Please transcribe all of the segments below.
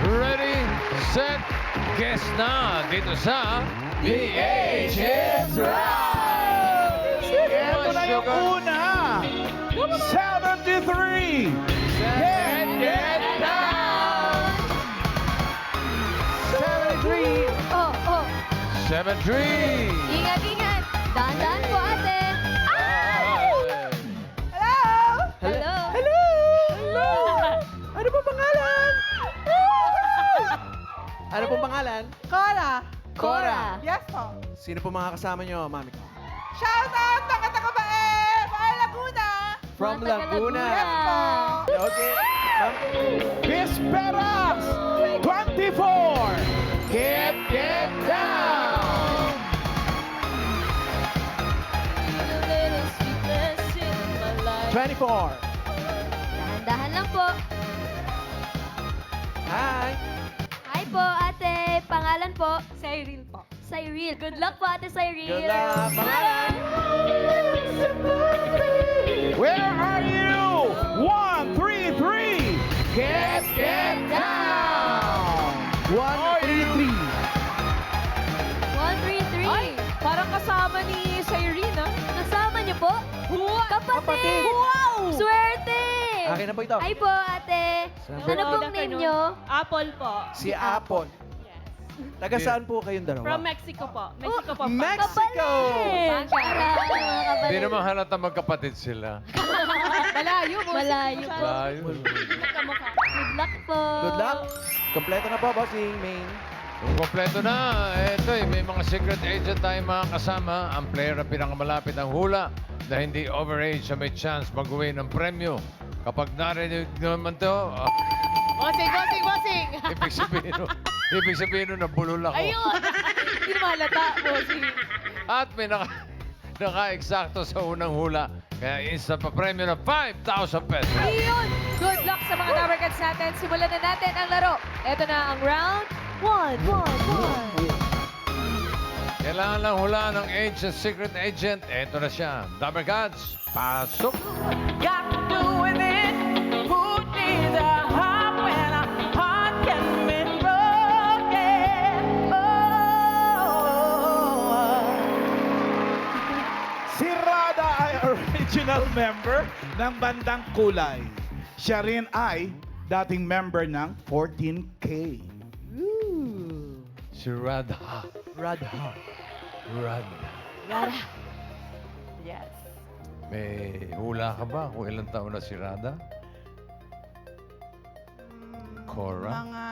Ready, set, guess na dito sa DHS Round! Ito na yung una. 73. Get down! 73. Oh, oh. 7-3. Ingat, ingat. Dahan-dahan po, ate. Hello? Hello. Hello? Hello? Ano pong pangalan? Ano pong pangalan? Cora. Cora. Yes po. Sino po mga kasama nyo, mami? Shout out mga taga-Bae! Bae Laguna! From Mga taga Laguna. Yes po. Okay. Miss Peras, 24. Get down! A little sweetness in my life. 24. Dahan-dahan lang po. Hi. Hi po, ate. Pangalan po? Cyril po. Cyril. Good luck po, ate Cyril. Good luck. Pangalan? Where are you? 1, 3, 3. Get down! 1, 3, 3. 133. Ay, parang kasama ni Cyril, ha? Kasama niyo po? Kapatid. Wow! Swerte! Akin na po ito. Hi po, ate. Sabi- Ano pong name niyo? Apple po. Si Apon. Yes. Taga saan po kayong dalawa? From Mexico po. Mexico po. Mexico! Hindi naman halata magkapatid sila. Malayo mo. Malayo po. Layo. Magkamukha. Good luck po. Good luck. Kompleto na po, bossing main. Kung kompleto na, eto may mga secret agent tayong mga kasama. Ang player na pinakamalapit ang hula na hindi overage sa may chance mag-uwi ng premyo. Kapag narinig naman to, Bossing, bossing, bossing! ibig sabihin nun, nabulol ako. Ayun! Hindi na malata, bossing. At may naka-eksakto sa unang hula. Kaya instant pa premyo ng 5,000 pesos. Ayun! Good luck sa mga Dabarkats natin. Simulan na natin ang laro. Ito na ang round 1. Kailangan lang hulaan ng agent, secret agent. Ito na siya. Dabber Gods, pasok! Got to do with it. Who needs a heart when a heart can be broken? Oh. Si Rada ay original member ng Bandang Kulay. Siya rin ay dating member ng 14K. Si Radha. Radha. Radha. Yes. May hula ka ba kung ilang taon na si Radha? Cora? Mga...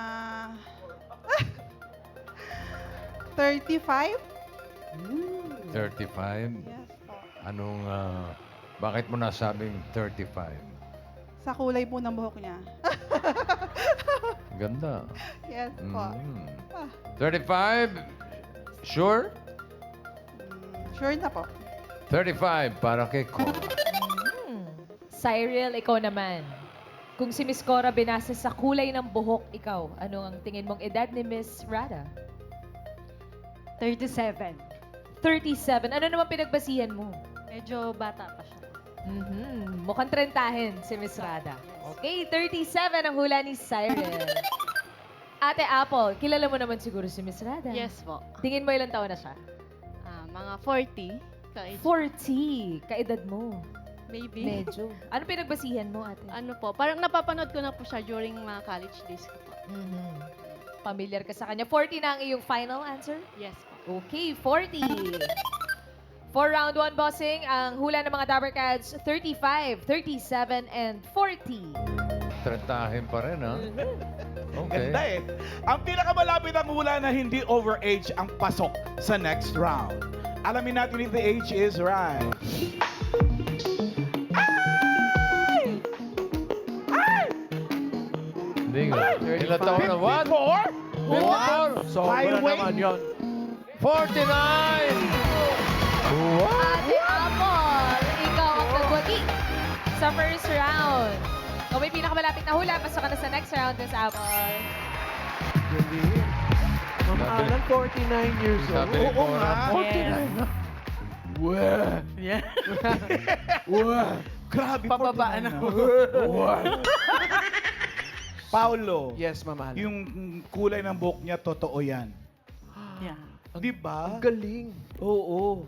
35? 35? Yes po. Anong, bakit mo nasabing 35? Sa kulay po ng buhok niya. Ganda. Yes po. Mm. 35? Sure? Sure na po. 35 para kay Cora. Cyril, ikaw naman. Kung si Miss Cora binasa sa kulay ng buhok, ikaw, ano ang tingin mong edad ni Miss Rada? 37. 37. Ano naman pinagbasihan mo? Medyo bata pa siya. Mukhang 30 si Miss Rada. Okay, 37 ang hula ni Cyril. Ate Apple, kilala mo naman siguro si Miss Rada. Yes po. Tingin mo ilang taon na siya? Mga 40. 40. Kaedad mo. Maybe. Medyo. Ano pinagbasihan mo, ate? Ano po, parang napapanood ko na po siya during mga college days ko po. Familiar ka sa kanya. 40 na ang iyong final answer? Yes po. Okay, 40. For round 1, bossing, ang hula ng mga Dabarkads, 35, 37, and 40. Trentahin pa rin, ha? Okay. Ganda eh. Ang pinakamalapit ang hula na hindi overage ang pasok sa next round. Alamin natin if the age is right. Hindi nga. Ilang taon na? What? 54? 54? Sobra Highway? naman yun. 49! What? Ate Apple, ikaw ang nagwagi sa first round. Kung may pinakamalapit na hula, pasok ka na sa next round, Miss Apple. Galing. Ma'am Sabi- Alan, 49 years old. Sabi ni Oo Cora, nga. 49 na. Wah! Wah! Grabe, Pababaan 49 na. Wah! Paulo, Yes, Ma'am Alan. yung kulay ng buhok niya, totoo yan. Yeah. Di ba? Ang galing. Oo.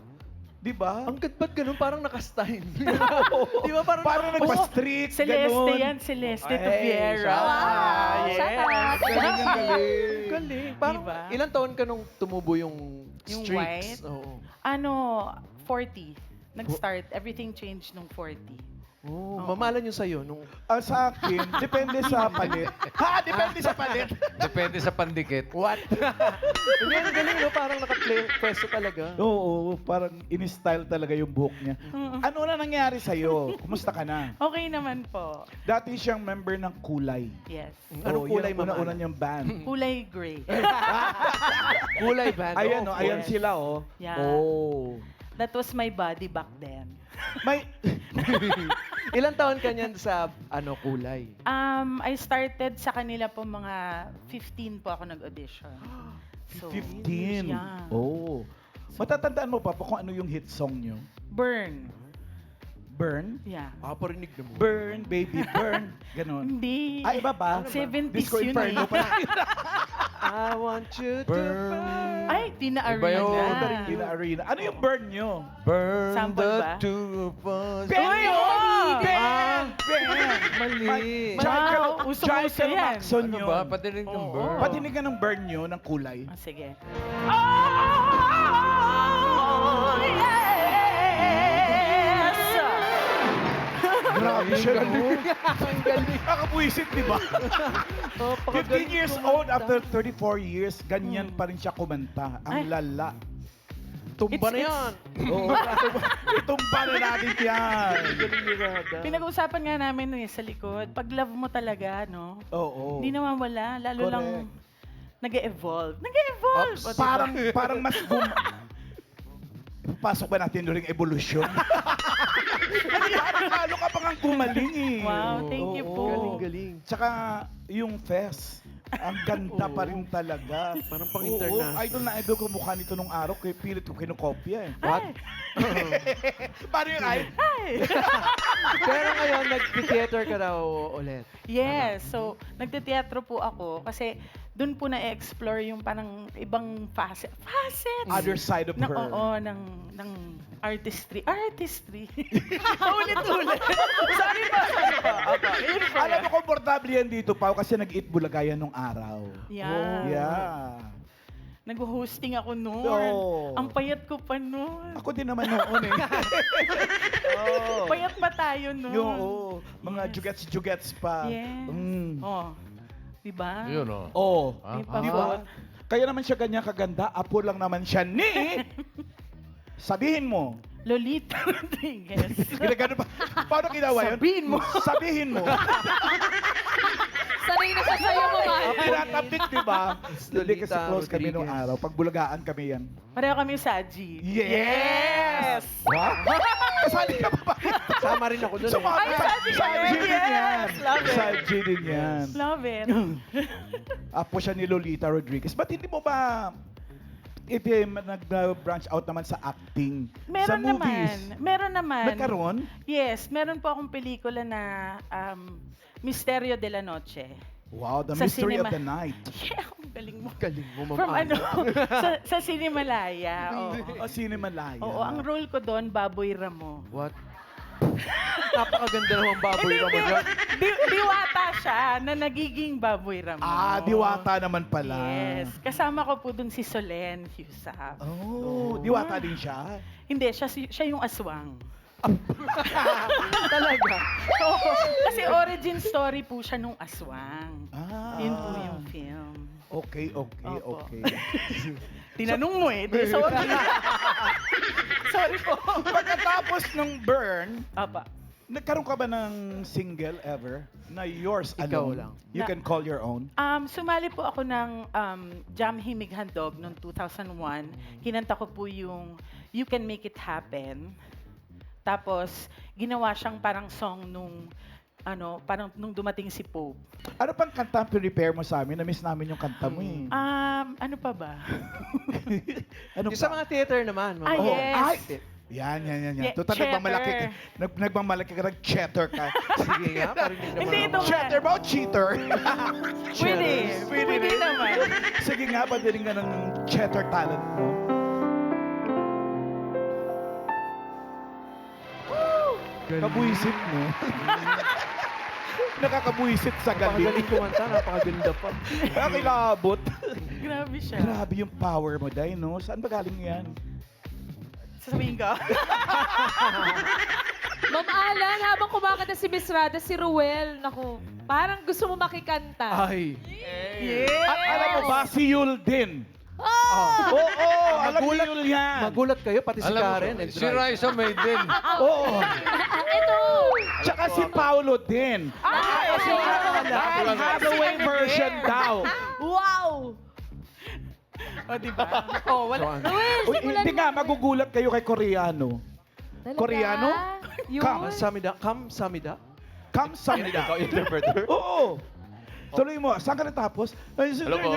Di ba? Ang ba't ganun? Parang nakastyle. Di ba parang... Parang nagpa-streak, Celeste ganun. yan, Celeste Ay, Tuviera. shout out. Yes. Shout out. Galing ang galing. Galing. Parang Diba? ilang taon ka nung tumubo yung Yung streaks? white? Oo. 40. Nag-start. Everything changed nung 40. Oh, mamalan yun sa'yo nung... Sa akin, depende sa palit. Ha? Depende sa palit. Depende sa pandikit. What? Hindi, ang galing, no? Parang naka-play pwesto talaga. Oo, parang in-style talaga yung buhok niya. Ano na nangyari sa'yo? Kumusta ka na? Okay naman po. Dati siyang member ng Kulay. Yes. Anong kulay, Ma'am? Ma'am Una-una Alan? niyang band. Kulay gray. Kulay band. Ayan, Oh, ayan yes. sila, oh. Yeah. Oh. That was my body back then. May, Ilang taon ka niyan sa kulay? I started sa kanila po mga 15 po ako nag-audition. So, 15. Yeah. Oh. Matatandaan mo pa kung ano yung hit song niyo? Burn. Burn? Yeah. Parinig na mo. Burn, baby, burn. Ganon. Hindi. Ay, iba ba? 70s Disco yun Inferno eh. pa. I want you to burn. Ay, Tina Iba Arena. yun. Tina Arena. Ano yung burn nyo? Burn Sample the ba? two of us. Uy, oh! Mali. Wow, usong-uso yan. Maxon Ano yun. ba? Patinig ng Oo. burn. Patinigan ng burn nyo ng kulay. Ah, sige. Grabe siya. Ang galing. Nakapwisit, di ba? 15 Napakagaling years kumanta. old, after 34 years, ganyan pa rin siya kumanta. Ang Ay. lala. Tumba na It's- yan. Oo. Itumba na natin yan. Galing ni Rada. Pinag-uusapan nga namin sa likod, pag love mo talaga, no? Oo. Hindi nawawala, lalo lang Correct. nag-evolve. Nag-evolve! Ops. O, diba? Parang mas Pasok ba natin doon yung evolution? Lalo ka pang ang gumaling eh. Wow, thank you Oo. po. Galing. Tsaka yung fest, ang ganda pa rin talaga. Parang pang Oo, international. idol na idol ko mukha nito nung araw, kaya pilit ko kinokopya eh. What? Paano yung ay? Pero ngayon, nag-theater ka raw ulit. Yes, so nagte-teatro po ako kasi doon po na-explore yung parang ibang facet. Other side of ng, her. Oo, ng artistry. Artistry. Ulit-ulit. Sorry po. Opo, yun po. Alam mo, komportable yan dito, Pao, kasi nag-eat bulagaya nung araw. Yeah. Yeah. Nag-hosting ako noon. Oo. Ang payat ko pa noon. Ako din naman noon eh. Oo. Payat pa tayo noon. Yung, mga Yes. jugets-jugets pa. Yes. Mm. Oh. Diba? Yun o. Oh. Ah, Di ba? Di ba? Kaya naman siya ganyan kaganda, apo lang naman siya ni... Sabihin mo. Lolita Rodriguez. Ginagano pa. Paano ginawa yun? Sabihin mo. Sabihin mo. Sanay na siya sa'yo, mama. Pinatapik, di ba? Hindi kasi Lolita close kami nung Rodriguez. araw. Pag bulagaan kami yan. Pareho kami sa G. Yes! What? Kasali ka pa ba? Sama rin ako doon. Sumama Ay, sa sabi sa ka G rin, din yes! yan. Love it. Sa G din yan. Love it. Apo siya ni Lolita Rodriguez. Ba't hindi mo ba nag-branch out naman sa acting? Sa Meron movies? naman. Meron naman. Nagkaroon? Yes, meron po akong pelikula na Misterio de la Noche. Wow, the Sa mystery of cinema. the night. Yeah, ang galing mo. Galing mo, Ma'am From Ana. sa Cinemalaya. Oo. O, Cinemalaya. Oo, ang role ko doon, Baboy Ramo. What? Napakaganda naman baboy Hindi, naman yan. diwata siya na nagiging Baboy Ramo. Diwata naman pala. Yes. Kasama ko po doon si Solen Husap. Oh, diwata din siya. Hindi, siya yung aswang. Talaga. Oo, kasi origin story po siya nung aswang. Yun po yung film. Okay. Opo. Tinanong mo eh. Di, sorry. Sorry po. Pagkatapos ng Burn, Apa. nagkaroon ka ba ng single ever na yours Ikaw alone? lang. You can call your own? Sumali po ako ng Jam Himig Handog noong 2001. Kinanta ko po yung You Can Make It Happen. Tapos, ginawa siyang parang song nung parang nung dumating si Pope. Ano pang kanta ang prepare mo sa amin? Na-miss namin yung kanta mo eh. Ano pa ba? Ano Yung sa mga theater naman. Ma'am. Ah, Oh, yes. ay, Yan. Yeah, Total, nagmamalaki ka. cheddar. Nagmamalaki ka, nag-cheddar ka. Sige nga, parinig naman. Hindi ito nga. Cheddar ba o cheater? Pwede naman. Sige nga, padirin ka ng cheddar talent mo. Kabuisit mo. Nakakabuisit sa galing. Napakagaling kumanta, napakaganda pa. Nakakilabot. Grabe siya. Grabe yung power mo, Day, no? Saan ba galing yan? Sasabihin ka? Ma'am Alan, habang kumakanta si Miss Rada, si Ruel, naku, parang gusto mo makikanta. Ay. At alam mo ba, si Yul din. Oh! Oo, alam ni Yul yan. Magulat kayo, pati si Alam mo, Karen. and si Dry. Raisa may din. Oo. Ito! Tsaka si Paolo din. Kasi Dahil Hathaway version daw. Wow! O, diba? Oh, So, wala. ano? Ruel, Uy, simulan hindi nga, magugulat kayo kay Koreano. Talaga? Koreano? Yun. Samida. Samida. Come Samida. interpreter? Oo. Tuloy mo, saan ka natapos? Hello po.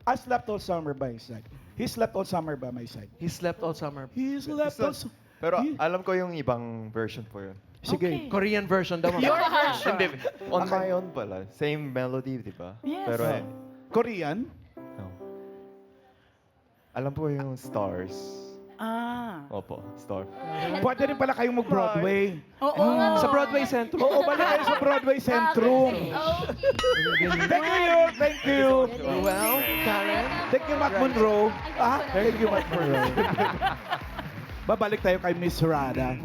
I slept all summer by his side. He slept all summer by my side. He slept all summer. He slept all summer. Pero alam ko yung ibang version po yun. Sige. Korean version daw. Your version. Hindi, on my own pala. Same melody, di ba? Yes. Pero Korean? no. Alam po yung Stars. Ah. Opo, Star. Pwede rin pala kayong mag-Broadway. Oo. Sa Broadway Central. Oo, balik kayo sa Broadway Centrum. Thank you, thank you. Well, Karen. Thank you, Mac Monroe. Thank you, Mac Monroe. Babalik tayo kay Miss Rada.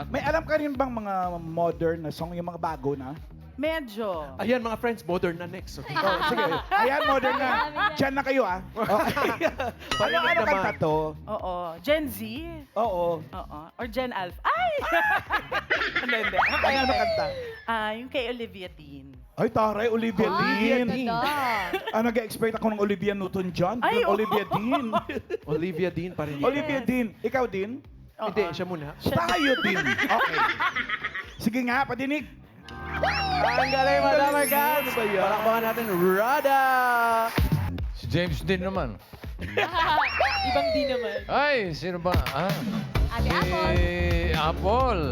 May alam ka rin bang mga modern na song, yung mga bago na? Medyo. Ayan mga friends, modern na next. Okay. Oh, sige. Ayan, modern na. Diyan na kayo, ah. Okay. Ano naman. kanta to? Oo. Gen Z? Oo. Oo. Or Gen Alpha? Ay! Hindi. Ano kanta? Yung kay Olivia Dean. Ay, taray, Olivia Dean. Ganda. Nag-expect ako ng Olivia Newton-John. Ay, Yung Olivia Dean. Olivia Dean pa rin. Olivia Dean. Ikaw din? Oo. Hindi, siya muna. Tayo din. Okay. Sige nga, patinig. Ang galing, Madam Argan. Ano ba yan? Palakpakan natin, Rada! Si James din naman. Ibang di naman. Ay, sino ba? Ate Apple. Si Apple.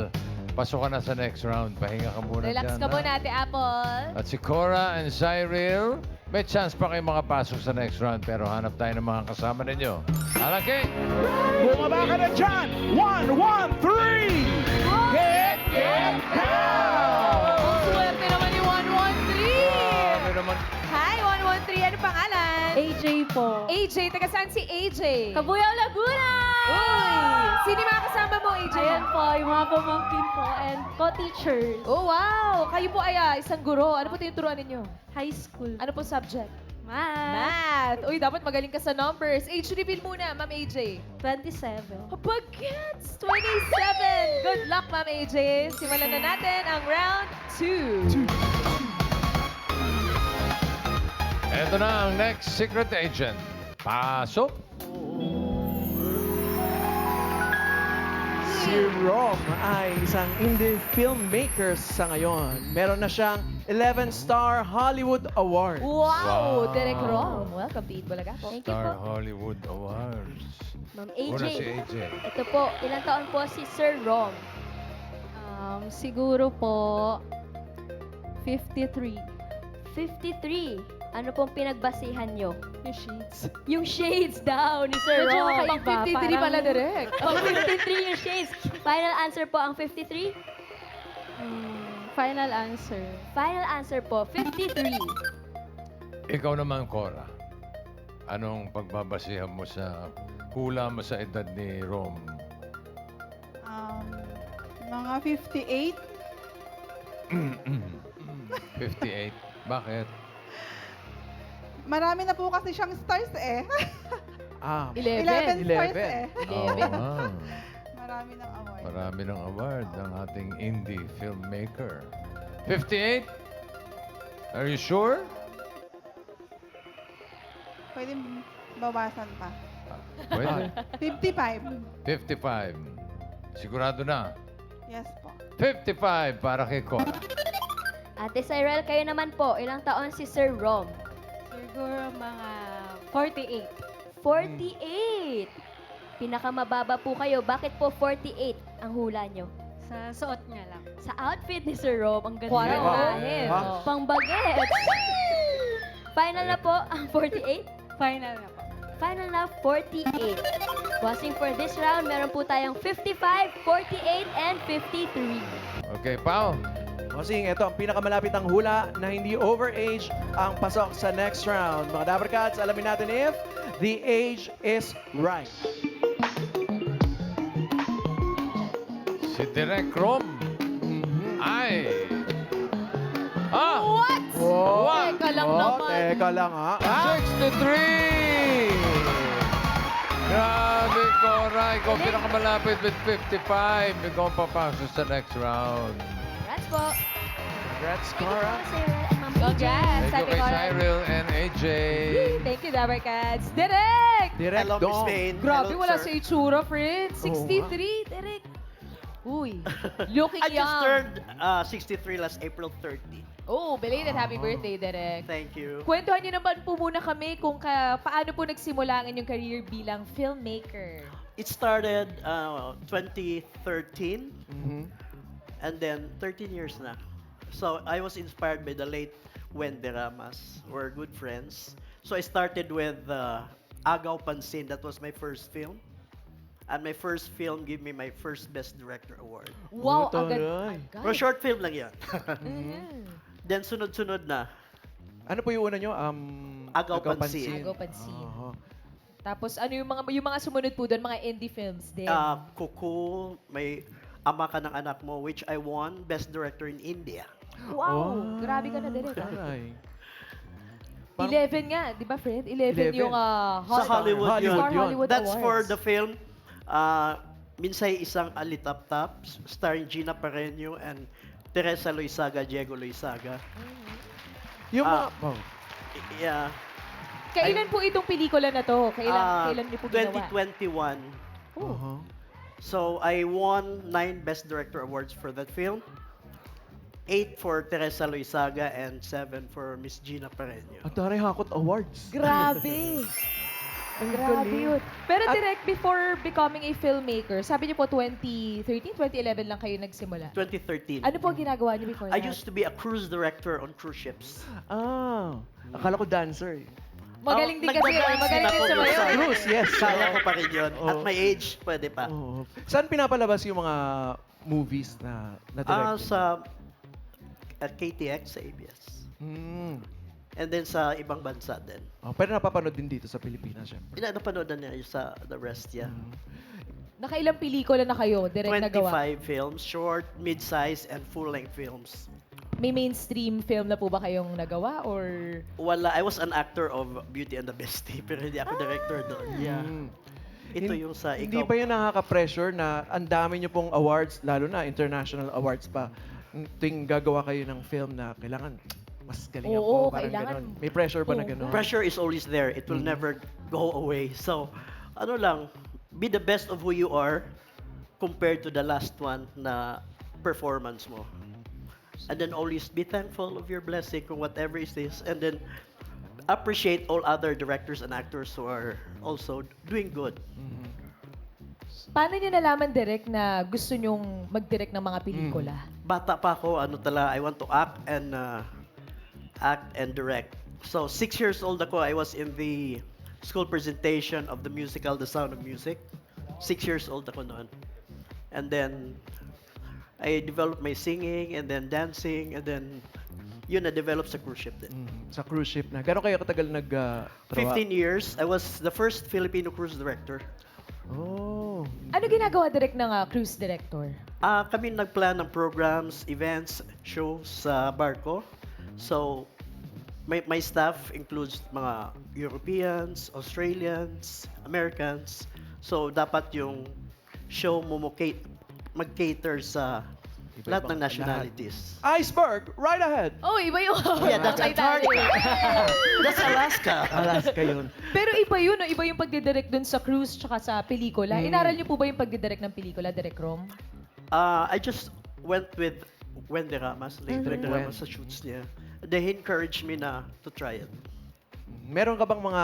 Pasok ka na sa next round. Pahinga ka muna Relax dyan, ka ha? muna, Ate Apple. At si Cora and Cyril, may chance pa kayo makapasok sa next round pero hanap tayo ng mga kasama ninyo. Alaki! Bumaba ka na dyan. 1, 1, 3. Get down. Swerte naman ni 113. Ano naman? Hi, 113. Ano pangalan? AJ po. AJ. Taga saan si AJ? Kabuyao, Laguna! Uy! Sino yung mga kasama mo, AJ? Ayan po, yung mga pamangkin po and co-teachers. Oh, wow! Kayo po ay isang guro. Ano po tinuturuan ninyo? High school. Ano po subject? Math. Math. Uy, dapat magaling ka sa numbers. Age reveal muna, Ma'am AJ. 27. Bagets! 27! Good luck, Ma'am AJ. Simulan na natin ang round 2. Ito na ang next secret agent. Pasok! Si Rom ay isang indie filmmaker sa ngayon. Meron na siyang 11-star Hollywood Award. Wow! Wow. Direk Rom. Welcome to Eat Bulaga po. Thank you Star po. Hollywood Awards. Ma'am Una si AJ. AJ. Ito po, ilang taon po si Sir Rom? Siguro po 53. 53? Ano pong pinagbasihan nyo? Yung shades. Yung shades daw ni Sir Medyo Rom. pang 53 pala, Direk. Pang 53 yung shades. Final answer po ang 53? Final answer. Final answer po, 53. Ikaw naman, Cora. Anong pagbabasihan mo sa hula mo sa edad ni Rom? Mga 58. 58. Bakit? Marami na po kasi siyang stars eh. 11. 11 stars eh. Ah, Marami ng award. marami ng award ang ating indie filmmaker. 58? Are you sure? Pwede bawasan pa. Pwede. 55. 55. Sigurado na. Yes po. 55 para kay Cora. Ate Cyril, kayo naman po, ilang taon si Sir Rom? Siguro mga 48. 48. Pinakamababa po kayo. Bakit po 48 ang hula nyo? Sa suot niya lang. Sa outfit ni Sir Rob, ang ganda. Kwarantahin. Wow. Pang baget. Final na po ang 48. Final na po. Final na 48. Watching for this round, meron po tayong 55, 48, and 53. Okay, Pao. Bossing, ito ang pinakamalapit ang hula na hindi overage ang pasok sa next round. Mga Dabber Cats, alamin natin if the age is right. Si Direk Rom ay... Ah! What? What? Teka lang naman. Teka lang ha. 63! Grabe, Cora. Ikaw pinakamalapit with 55. Ikaw papasok sa next round. Congrats po. Congrats, Thank you po, Cora. Sir and Ma'am AJ. Congrats, Thank you Ate kay Cora. Cyril and AJ. Thank you, Dabber Cats. Direk! Direct Hello, Miss Dong. Maine. Grabe, Hello, wala sir. sa itsura, friend. Oo 63, Direk. Uy, looking I just young. turned 63 last April 30. Oh, belated happy birthday, Direk. Thank you. Kwentuhan niyo naman po muna kami kung paano po nagsimula ang inyong career bilang filmmaker. It started 2013 Mhm. and then 13 years na. So I was inspired by the late Wendy Ramas. We're good friends. So I started with Agaw Pansin. That was my first film. And my first film gave me my first Best Director Award. Wow, Oh, agad. taray. For short film lang yan. Mhm. Then sunod-sunod na. Ano po yung una nyo? Agaw Pansin. Agaw Pansin. Oo. Tapos ano yung mga sumunod po doon, mga indie films din. Kuku, may Ama Ka ng Anak Mo, which I won Best Director in India. Wow, Oh, grabe ka na, Direk. ah. taray. 11 nga, di ba, friend? 11 yung Sa Hollywood yun. Star Hollywood That's for Awards. the film Minsay Isang Alitap-tap, starring Gina Pareño and Teresa Loizaga, Diego Loizaga. Yung mga... Ah. Oh. Yeah. Kailan po itong pelikula na to? Kailan niyo po ginawa? 2021. Uh-huh. So I won 9 Best Director Awards for that film. 8 for Teresa Loizaga and 7 for Miss Gina Pareño. Ang taray hakot awards. Grabe. Grabe yun. Pero direct before becoming a filmmaker, sabi niyo po 2013, 2011 lang kayo nagsimula. 2013. Ano po ang ginagawa niyo before I that? used to be a cruise director on cruise ships. Ah, akala ko dancer eh. Magaling din kasi, nagda-dance magaling din ako sa doon mayo. Cruise, yes. Kaya ko pa rin yun. At Oo. my age, pwede pa. Oo. Saan pinapalabas yung mga movies na direct? Sa at KTX sa ABS. Mm. And then sa ibang bansa din. Oh, pero napapanood din dito sa Pilipinas, syempre. Napanood na niya sa the rest, yeah. Nakailang pelikula na kayo direct 25 nagawa? films, short, mid-size, and full-length films. May mainstream film na po ba kayong nagawa or Wala, I was an actor of Beauty and the Beast, pero hindi ako director doon. Yeah. Mm. Ito yung sa Hindi ikaw. ba yun nakaka-pressure na ang dami nyo pong awards, lalo na international awards pa, tuwing gagawa kayo ng film na kailangan mas galing Oo, ako, parang kailangan. ganon. May pressure ba na Oo. gano'n? Pressure is always there. It will never go away. So, ano lang, be the best of who you are compared to the last one na performance mo. And then always be thankful of your blessing kung whatever it is. And then appreciate all other directors and actors who are also doing good. paano niyo nalaman direct na gusto nyong mag-direct ng mga pelikula? Bata pa ako, I want to act and direct. So 6 years old ako, I was in the school presentation of the musical The Sound of Music. 6 years old ako noon. And then I developed my singing and then dancing and then yun na-develop sa cruise ship din. Sa cruise ship na. Gano'n kayo katagal 15 years. I was the first Filipino cruise director. Oh. Ano ginagawa direct ng cruise director? Kami nagplan ng programs, events, shows sa barko. So, my staff includes mga Europeans, Australians, Americans. So, dapat yung show mo mag-cater sa lahat ng nationalities. Iceberg, right ahead. Oh, iba yung Yeah, that's Antarctica. That's Alaska. Alaska yun. Pero iba yun, no? Iba yung pagdidirect dun sa cruise tsaka sa pelikula. Inaral niyo po ba yung pagdidirect ng pelikula, Direk Rom? I just went with Wendy Ramas, late Director Ramas sa shoots niya. They encouraged me na to try it. Meron ka bang mga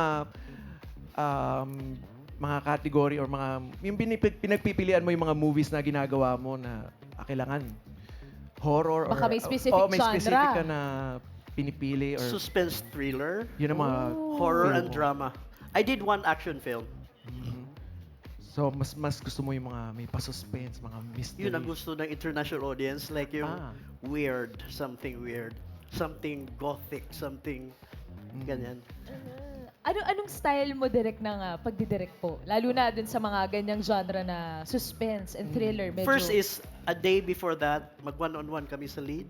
mga category or yung pinagpipilian mo yung mga movies na ginagawa mo na kailangan horror Baka may specific may specific genre. ka na pinipili or Suspense thriller, yun ang mga horror feel and mo. drama. I did one action film. So mas gusto mo yung mga may pa-suspense, mga mystery. Yun ang gusto ng international audience, like yung weird, something gothic, something ganyan. Anong style mo direct ng pagdidirect po? Lalo na dun sa mga ganyang genre na suspense and thriller. Medyo... First is, a day before that, mag one-on-one kami sa lead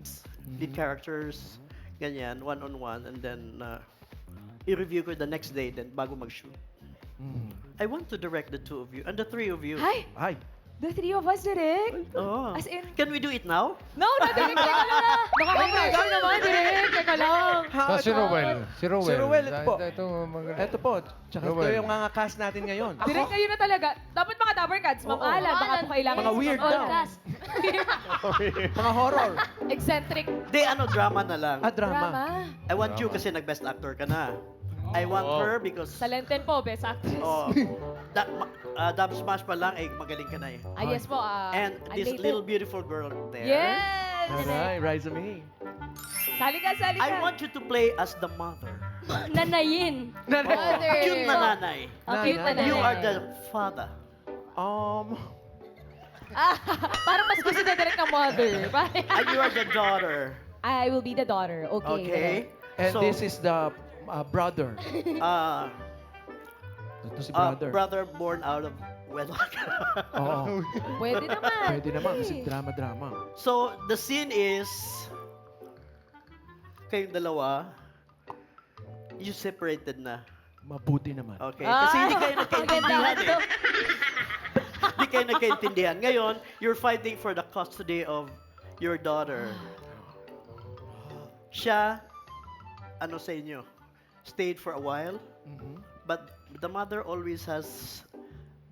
characters, ganyan, one-on-one, and then i-review ko the next day, then bago mag-shoot. I want to direct the two of you, and the three of you. Hi! Ay, The three of us direct? Oh. As in... Can we do it now? No, not direct. Teka lang. Nakaka-pressure naman direct. Teka lang. Si Rowell. Si Rowell, ito po. magaling. Eto po. Tsaka ito Rowell. yung mga cast natin ngayon. Direct kayo na talaga. Dapat mga Dabber Cats, Ma'am Oo. Alan, baka po kailangan. Mga weird All daw. cast. Mga horror. Eccentric Di, drama na lang. Drama. drama. I want you kasi nag-best actor ka na. I want her because Sa Lenten po, best actress. Dub Smash pa lang, magaling ka na eh. Yes po. And this undated. little beautiful girl there. Yes! Alright, Rise of Me. Sali ka, sali ka. I want you to play as the mother. Nanayin. Mother. Cute na nanay. Okay, Nanay. nanay. You are the father. Parang mas gusto na direct ng mother. And you are the daughter. I will be the daughter. Okay. Okay? And So, this is the brother. Ito si brother. brother born out of wedlock. Oo. Pwede naman. Pwede naman kasi drama-drama. So, the scene is, kayong dalawa, you separated na. Mabuti naman. Okay? Kasi hindi kayo nagkaintindihan eh. Hindi kayo nagkaintindihan. Ngayon, you're fighting for the custody of your daughter. Siya, ano sa inyo, stayed for a while, but the mother always has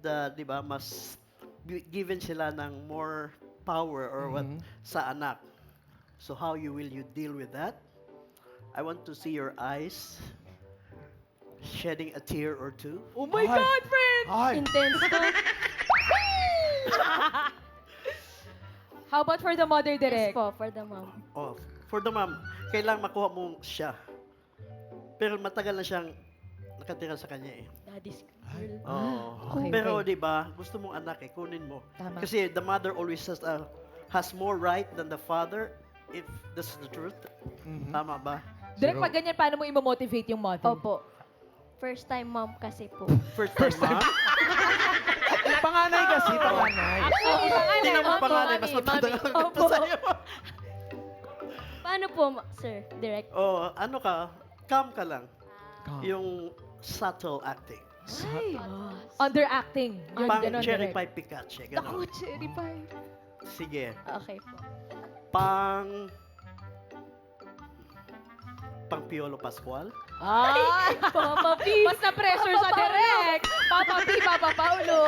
di ba, mas given sila ng more power or what sa anak. So how will you deal with that? I want to see your eyes shedding a tear or two. Oh my God, friend! Ay! Intense to. How about for the mother Yes direct? po, for the mom. Oh, for the mom, kailangan makuha mo siya. Pero matagal na siyang nakatira sa kanya eh. Daddy's girl. Oh. Okay, Pero okay. 'di ba, gusto mong anak eh, kunin mo. Tama. Kasi the mother always has more right than the father if that's the truth. Tama ba? Direct pag ganyan, paano mo i-motivate yung mother? Opo. First time mom kasi po. First time. Panganay kasi, panganay. Actually, pangalan. Tingnan mo Opo, panganay, mami, mas matanda mami. ka Opo. sa'yo. Paano po, sir? Direct. Oh, ano ka? Calm ka lang. Calm. Yung subtle acting. Underacting. Yun, Pang ganun, cherry direct. pie Pikachu. Naku, Ganon. cherry pie. Sige. Okay po. Pang Piolo Pascual. Ay! Papa P. Mas na-pressure sa direct. Papa P, Papa Paulo.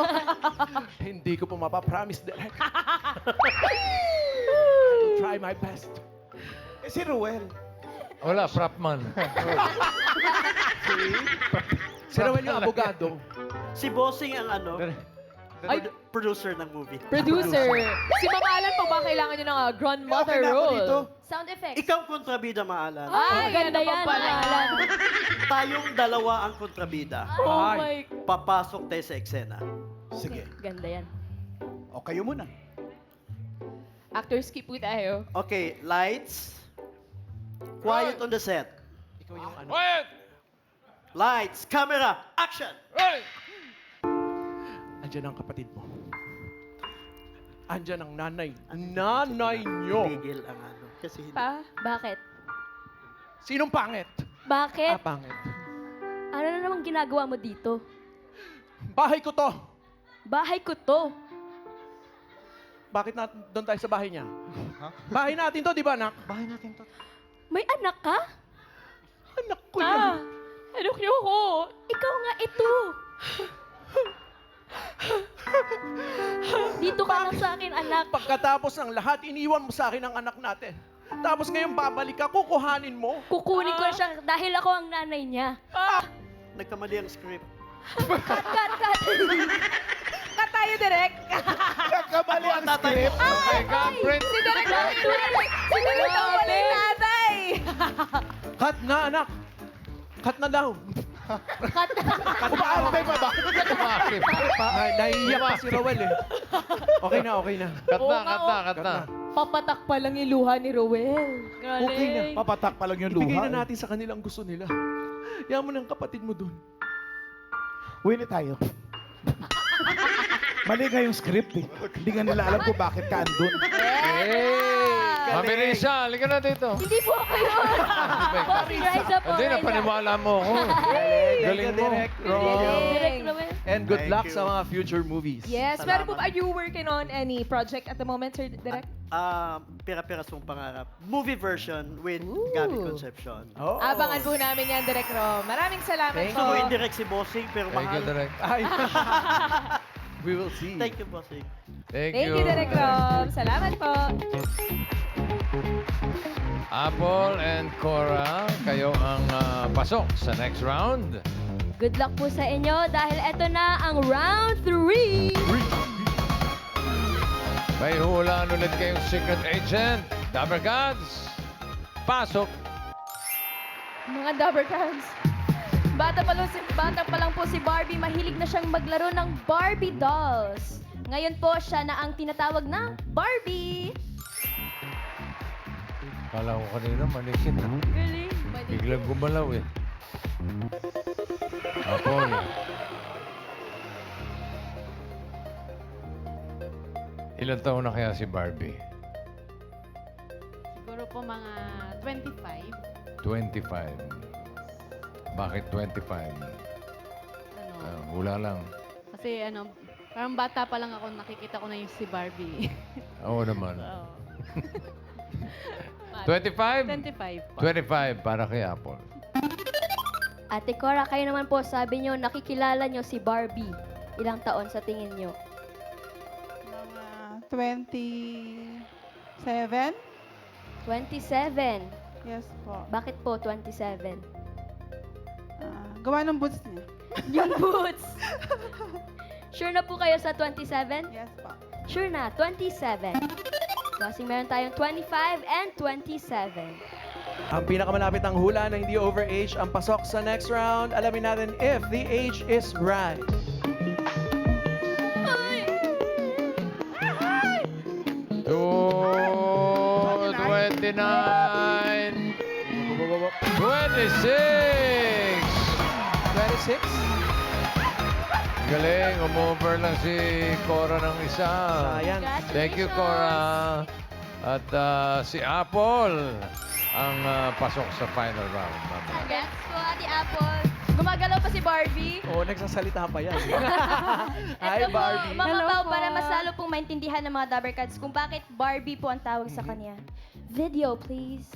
Hindi ko po mapapromise, Derek. I will try my best. Si Ruel. Wala, prop man. Si Rowel yung abogado. Si Bossing ang Ay. producer ng movie. Producer. Si Mama Alan po ba kailangan nyo ng grandmother Okay na ako role? dito. Sound effects. Ikaw kontrabida, Maalan. Ay, Ganda ganda yan, pa pala. Alan. Tayong dalawa ang kontrabida. Oh Ay. my... Papasok tayo sa eksena. Sige. Ganda yan. O kayo muna. Actors keep po tayo. Okay, lights. Quiet on the set. Ikaw yung ano. Quiet! Lights, camera, action! Hey! Andiyan ang kapatid mo. Andiyan ang nanay. Nanay nyo. Tigil ang kasi Pa? Bakit? Sinong pangit? Bakit? Pangit. Ano na namang ginagawa mo dito? Bahay ko to. Bahay ko to. Bakit doon tayo sa bahay niya? Bahay natin to, di ba, anak? Bahay natin to. May anak ka? Anak ko yan. Anak niyo ko. Ikaw nga ito. Dito ka na sa akin, anak. Pagkatapos ng lahat, iniwan mo sa akin ang anak natin. Tapos ngayon babalik ka, kukuhanin mo. Kukunin ko na siya dahil ako ang nanay niya. nagkamali ang script. Cut, cut, cut. Cut tayo, direct. Kamali ang script. Okay, cut, print. Si direct ang mali tatay. Cut na, anak. Cut na daw. Umaantay pa ba? Tumakip. Naiiyak pa si Rowel eh. Okay na, okay na. Cut Oo na, nga, cut na, oh. cut na. Papatak pa lang yung luha ni Rowel. Okay na. Papatak pa lang yung luha. Ibigay na natin sa kanila ang gusto nila. Yaman mo ng kapatid mo dun. Winnie tayo. Mali nga yung script eh. Hindi nga nila alam kung bakit ka andun. Mami Risa, halika na dito. Hindi po ako yun. Bossing Riza po. Hindi, Riza. napaniwala mo ako. Galing mo. Direct Ron. Direct Rowel. And good luck sa mga future movies. Yes, pero po, are you working on any project at the moment, Sir Direct? Pira-pira song pangarap. Movie version with Ooh. Gabby Concepcion. Oh. Abangan po namin yan, Direct Ro. Maraming salamat Thank Gusto po. mo indirect si Bossing pero Thank you, mahal. Direct. Ay. We will see. Thank you, Bossing. Thank Thank you, Direct Ro. Salamat po. Apple and Cora, kayo ang pasok sa next round. Good luck po sa inyo dahil eto na ang round 3. May hulaan ulit kayong secret agent. Dabber Gods, pasok. Mga Dabber Cats. Bata pa lang po si Barbie, mahilig na siyang maglaro ng Barbie dolls. Ngayon po siya na ang tinatawag na Barbie. Kala ko kanina manikin. Galing. Biglang gumalaw eh. Apple. Ilan taon na kaya si Barbie? Siguro po mga 25. 25. Bakit 25? Hula lang. Kasi parang bata pa lang ako, nakikita ko na yung si Barbie. Oo naman. Oo. 25? 25 po. 25 para kay Apple. Ate Cora, kayo naman po sabi nyo, nakikilala nyo si Barbie. Ilang taon sa tingin nyo? Mga 27. 27. Yes po. Bakit po 27? Gawa ng boots niya. Yung boots. Sure na po kayo sa 27? Yes po. Sure na, 27. Kasi meron tayong 25 and 27. Ang pinakamalapit ang hula na hindi overage ang pasok sa next round. Alamin natin if the age is right. To 29. 26. Galing, umover lang si Cora ng isa. Sayang. Thank you, Cora. At si Apple ang pasok sa final round. Mamaya. Congrats po, Ate Apple. Gumagalaw pa si Barbie. Oo, nagsasalita pa yan. Hi, Ito po, Barbie. Mama Hello Pao, po. para mas lalo pong maintindihan ng mga Dabber Cats kung bakit Barbie po ang tawag sa kanya. Video, please.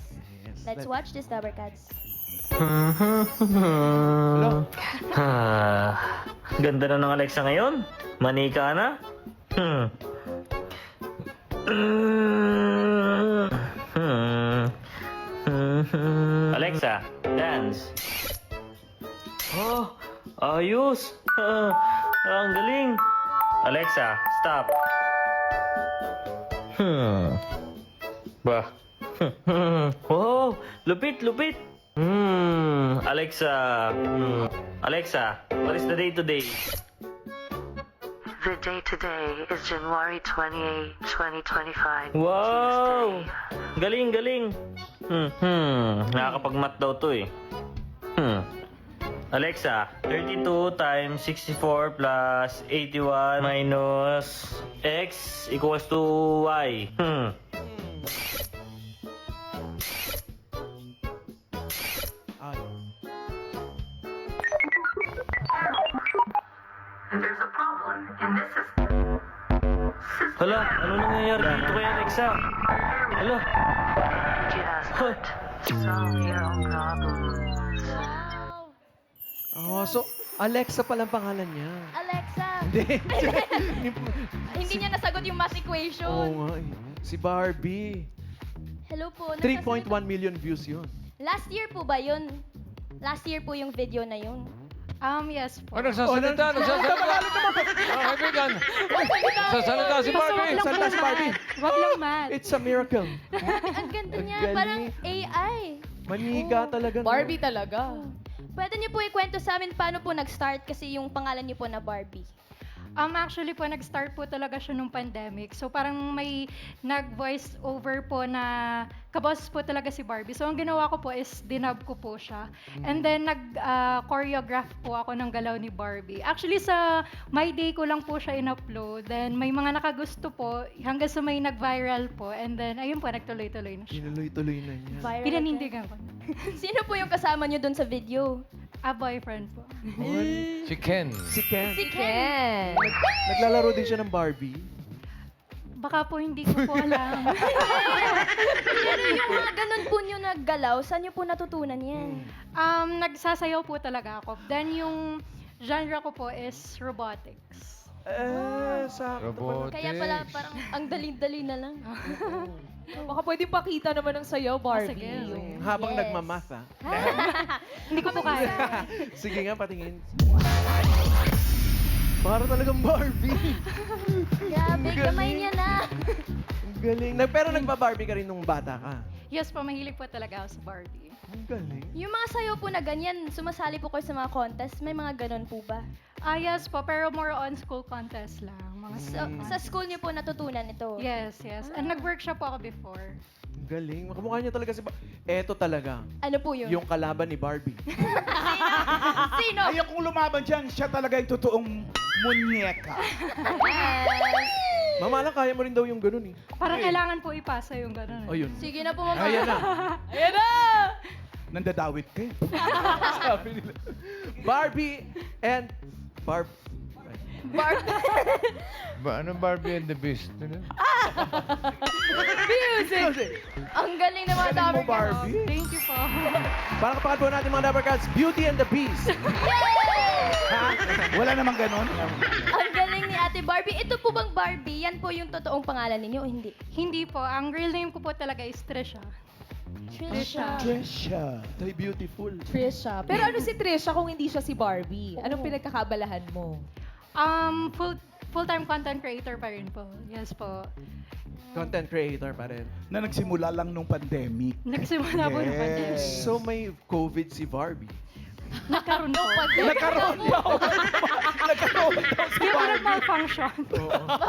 Let's watch this, Dabber Cats. Hello? Ganda na ng Alexa ngayon. Manika na. Alexa, dance. Oh, ayos. Ang galing. Alexa, stop. Bah. Wow, lupit, lupit. Alexa. Alexa, what is the day today? The day today is January 28, 2025. Wow! Galing, galing. Nakakapag-mat daw to eh. Alexa, 32 times 64 plus 81 minus x equals to y. There's a problem in this system. Hala, ano nangyayari dito kay Alexa? Hala. Just solve your own problems. Oh, so Alexa palang pangalan niya. Alexa! Hindi. Hindi niya nasagot yung math Oo equation. nga eh. Si Barbie. Hello po. 3.1 million views yun. Last year po ba yun? Last year po yung video na yun. Yes po. Nagsasalita. Kaibigan. Sasalita si Barbie. Salita si Barbie. Wag lang man. It's a miracle. Ang ganda niya. Galing. Parang AI. Maniga talaga. no? Barbie talaga. Pwede niyo po ikwento sa amin paano po nag-start kasi yung pangalan niyo po na Barbie. Actually po, nag-start po talaga siya nung pandemic. So parang may nag-voice over po na kaboses po talaga si Barbie. So ang ginawa ko po is dinub ko po siya. And then nag-choreograph po ako ng galaw ni Barbie. Actually sa My Day ko lang po siya in-upload. Then may mga nakagusto po hanggang sa may nag-viral po. And then ayun po, nagtuloy-tuloy na siya. Tinuloy-tuloy na niya. Viral Pinanindigan ko na. Sino po yung kasama niyo dun sa video? Boyfriend po. Si Ken. Si Ken. Si Ken. Naglalaro din siya ng Barbie. Baka po hindi ko po alam. Pero yung mga ganun po niyo naggalaw, saan niyo po natutunan yan? Nagsasayaw po talaga ako. Then yung genre ko po is robotics. Sakto pala. Kaya pala parang ang dali-dali na lang. Baka pwede pakita naman ng sayaw, Barbie. Sige. Habang Yes. nagmamath, ha? Hindi ko po kaya. Sige nga, patingin. Para talagang Barbie. Grabe, kamay niya na. Ang galing. Pero nagba-Barbie ka rin nung bata ka. Yes po, mahilig po talaga ako sa Barbie. Ang galing. Yung mga sayaw po na ganyan, sumasali po kayo sa mga contest, may mga ganun po ba? Yes po, pero more on school contest lang. Mga So, sa school niyo po natutunan ito? Yes. And nag-workshop po ako before. Ang galing. Makamukha niya talaga si Eto talaga. Ano po yun? Yung kalaban ni Barbie. Sino? Ayaw kong lumaban dyan. Siya talaga yung totoong munyeka. Yes. Mama lang, kaya mo rin daw yung ganun eh. Parang kailangan po ipasa yung gano'n. O yun. Sige na po, mama. Ayan na. Ayan na! Nandadawit ka. Sabi nila. Barbie and Anong Barbie and the Beast? Music! Ang galing ng mga Galing mo, Dabber Cats. Barbie. Thank you po. Para kapakan po natin mga Dabber Cats, Beauty and the Beast. Ha? Wala namang ganon. Ang galing ni Ate Barbie. Ito po bang Barbie? Yan po yung totoong pangalan ninyo o hindi? Hindi po. Ang real name ko po talaga is Trisha. Trisha. Trisha. Very beautiful. Trisha. Pero ano si Trisha kung hindi siya si Barbie? Anong pinagkakabalahan mo? Full-time content creator pa rin po. Yes po. Content creator pa rin. Na nagsimula lang nung pandemic. Nagsimula po ng pandemic. So may COVID si Barbie. Nagkaroon po. Nagkaroon daw. Nagkaroon daw si Kaya po Barbie. nag-malfunction.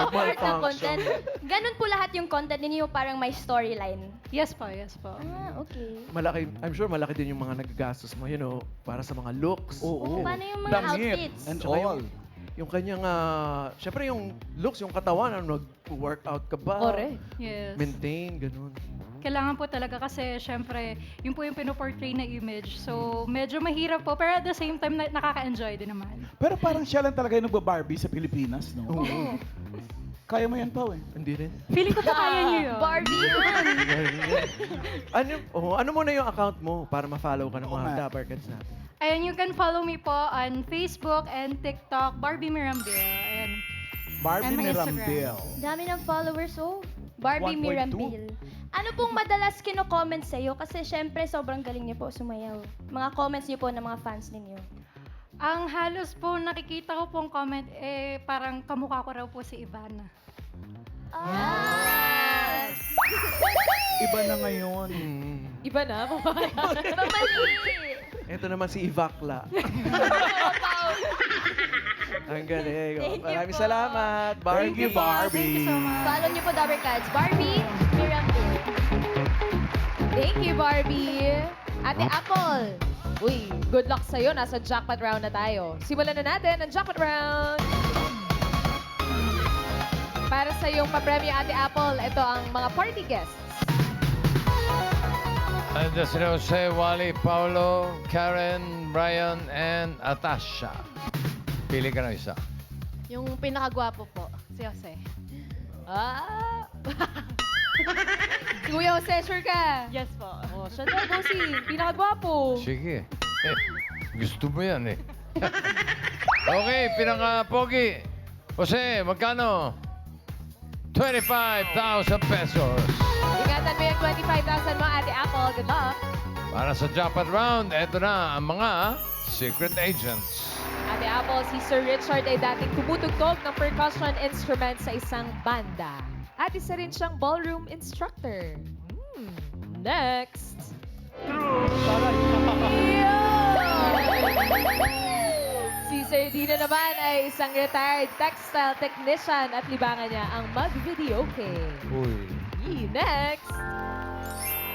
Part ng content. Ganun po lahat yung content ninyo, parang may storyline. Yes po. Okay. Malaki, I'm sure malaki din yung mga nagagastos mo, para sa mga looks. Oo. Paano yung mga Damit outfits? and Tsaka all. Yung kanyang, syempre yung looks, yung katawan, nag-workout ka ba? Correct. Yes. Maintain, ganun. Kailangan po talaga kasi syempre, yun po yung pinoportray na image. So, medyo mahirap po. Pero at the same time, nakaka-enjoy din naman. Pero parang siya lang talaga yung nagba-Barbie sa Pilipinas, no? Oo. Kaya mo yan, Pao, eh. Hindi rin. Feeling ko po kaya niyo yun. Barbie yun. ano muna yung account mo para ma-follow ka ng Oo mga nga. Dapper Cats natin? Ayan, you can follow me po on Facebook and TikTok, Barbie Mirambel. Ayan. Barbie And my Mirambel. Dami ng followers, oh. Barbie 1.2. Mirambel. Ano pong madalas kino-comment sa'yo? Kasi syempre, sobrang galing niyo po sumayaw. Mga comments niyo po ng mga fans ninyo. Ang halos po nakikita ko pong comment, parang kamukha ko raw po si Ivana. Ah! Iba na ngayon. Iba na, babae. Mali! Ito naman si Ivakla. Ang galing. Thank you Maraming po. salamat, Barbie. Thank you, Barbie. Thank you so much. Follow niyo po Dabber Cats. Barbie Mirambel. Thank you, Barbie. Ate Apple. Uy, good luck sa'yo. Nasa jackpot round na tayo. Simulan na natin ang jackpot round. Para sa iyong papremyo, Ate Apple, ito ang mga party guests. Andres Jose, Wally, Paulo, Karen, Brian, and Atasha. Pili ka ng isa. Yung pinakagwapo po, si Jose. Ah! Si Kuya Jose, sure ka? Yes po. Oh, siya daw, bossy. Pinakagwapo. Sige. Gusto mo yan eh. Okay, pinaka-pogi. Jose, magkano? 25,000 pesos. Ingatan mo yung 25,000 mo, Ate Apple. Good luck. Para sa jackpot round, eto na ang mga secret agents. Ate Apple, si Sir Richard ay dating tumutugtog ng percussion instrument sa isang banda. At isa rin siyang ballroom instructor. Next! Si Sir Dino naman ay isang retired textile technician at libangan niya ang mag-videoke. Uy. Next!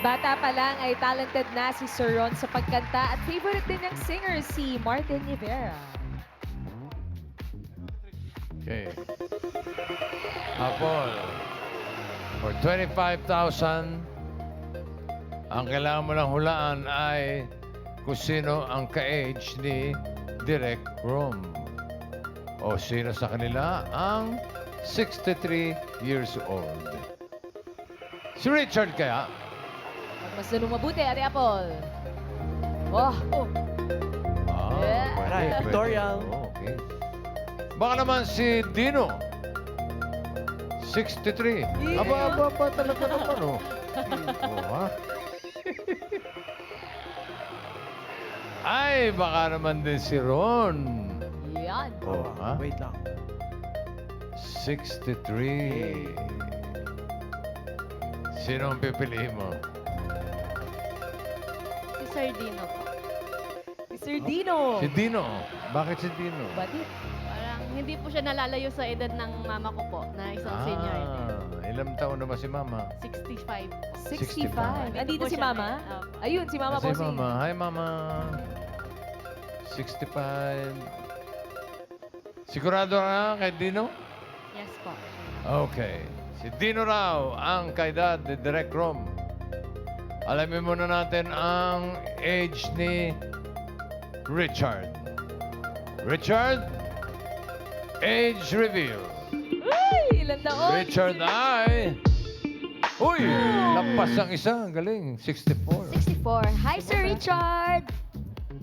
Bata pa lang ay talented na si Sir Ron sa pagkanta at favorite din niyang singer si Martin Rivera. Okay. Apple. For 25,000, ang kailangan mo lang hulaan ay kung sino ang ka-age ni Direk Rom. O sino sa kanila ang 63 years old. Si Richard kaya? Mas mabuti, Ate Apple. Oh, Ah, pwede, Right, pwede. Victorial. Oh, okay. Baka naman si Dino. 63. Aba, talaga naman, oh. Oh, ha? Ay, baka naman din si Ron. yan. Oh, ha? Wait lang. 63. Sino ang pipiliin mo? Si Sir Dino po. Si Sir Dino. Si Dino. Bakit si Dino? Bakit? Parang hindi po siya nalalayo sa edad ng mama ko po, na isang senior. Ilang taon na ba si Mama? 65 po. 65. Andito po si siya Mama? ngayon. Opo. Ayun, si Mama Si po. Mama. Hi, Mama. 65. Sigurado ka kay Dino? Yes po. Okay. Si Dino raw ang kaedad ni Direk Rom. Alamin muna natin ang age ni Richard. Richard, age reveal. Uy, ilang taon? Richard ay... Uy! Lampas ang isa. Ang galing. 64. 64. Hi, Sir Richard!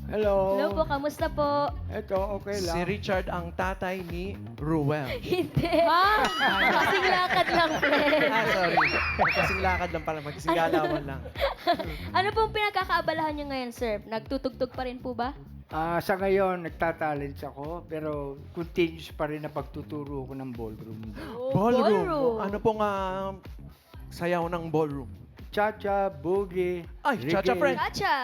Hello. Hello po, kamusta po? Ito, okay lang. Si Richard ang tatay ni Ruel. Hindi. Ha? Kasing lakad lang, friend. Sorry. Kasing lakad lang pala. Magkasing galawan lang. Ano pong pinagkakaabalahan niyo ngayon, sir? Nagtutugtog pa rin po ba? Sa ngayon, nagtatalents ako, pero continuous pa rin na pagtuturo ko ng ballroom. Ballroom. Ano pong sayaw ng ballroom? Cha-cha, boogie, Ay, reggae. cha-cha friend. Gotcha!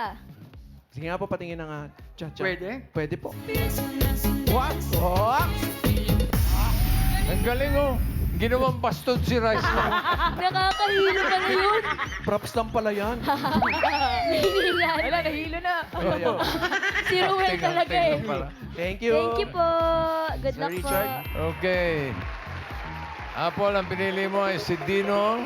Sige nga po, patingin ng cha-cha. Pwede? Pwede po. What? Oh! Ang galing, oh. Ginawang baston si Rice lang. Nakakahilo ka na yun. Props lang pala yan. Nahihilan. Wala, nahilo na. Ayan. Si Ruel talaga eh. Thank you. Thank you po. Good Sir luck Richard. po. Okay. Apple, ang pinili mo ay si Dino.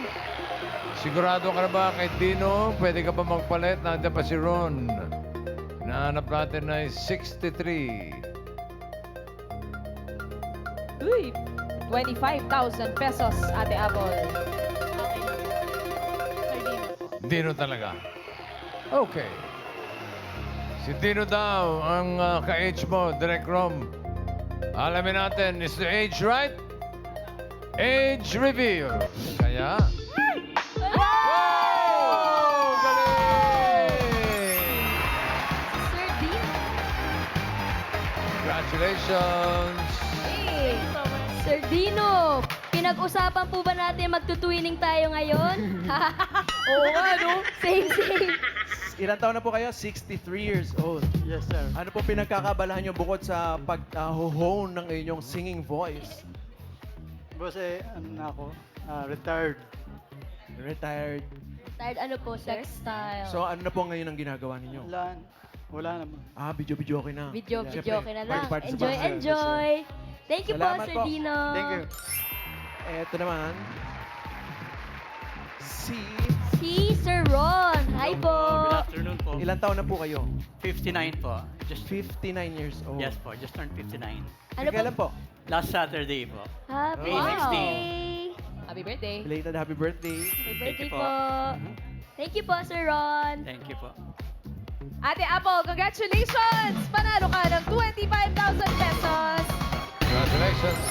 Sigurado ka na ba kay Dino? Pwede ka pa magpalit? Nandiyan pa si Ron. Nahanap natin ay 63. Uy, 25,000 pesos, Ate Apple. Okay na po. Sir Dino po. Dino talaga. Okay. Si Dino daw ang ka-age mo, Direk Rom. Alamin natin, is the age right? Age reveal. Kaya... Wow! Galing! Sir Dino. Congratulations! Hey, Sir Dino, pinag-usapan po ba natin magtutuwining tayo ngayon? Oo nga, no? Same. Ilan taon na po kayo? 63 years old. Yes, sir. Ano po pinagkakabalahan nyo bukod sa pag-hone ng inyong singing voice? Kasi, ano na ako, retired. Retired. Tired ano po, sir? Textile. So ano na po ngayon ang ginagawa ninyo? Wala naman. Video okay na. Video Siyempre, ka na lang. party sa Enjoy, bahay. enjoy. Thank you Salamat po, Sir po. Dino. Thank you. Eto naman. Si... Si Sir Ron. Hi po. Good afternoon po. Ilan taon na po kayo? 59 po. 59 years old. Yes po, just turned 59. Ano Kailan po? Last Saturday po. Happy May 16. birthday. Happy birthday. Belated happy birthday. Happy Thank birthday you po. po. Thank you po, Sir Ron. Thank you po. Ate Apple, congratulations! Panalo ka ng 25,000 pesos. Congratulations!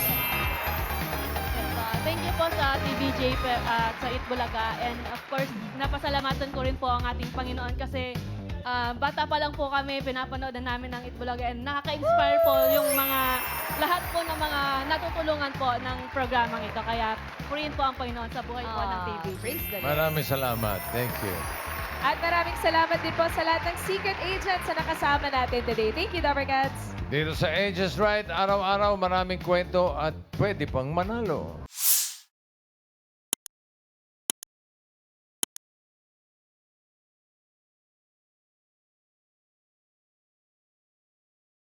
Thank you po sa TVJ at sa Itbulaga. And of course, napasalamatan ko rin po ang ating Panginoon kasi Bata pa lang po kami, pinapanood na namin ng Itbulaga and nakaka-inspire po yung mga lahat po ng mga natutulungan po ng programang ito. Kaya purihin po ang Panginoon sa buhay po ng TV. Praise the Lord. Maraming salamat. Thank you. At maraming salamat din po sa lahat ng secret agents na nakasama natin today. Thank you, Dapper Cats. Dito sa Ages Right, araw-araw maraming kwento at pwede pang manalo.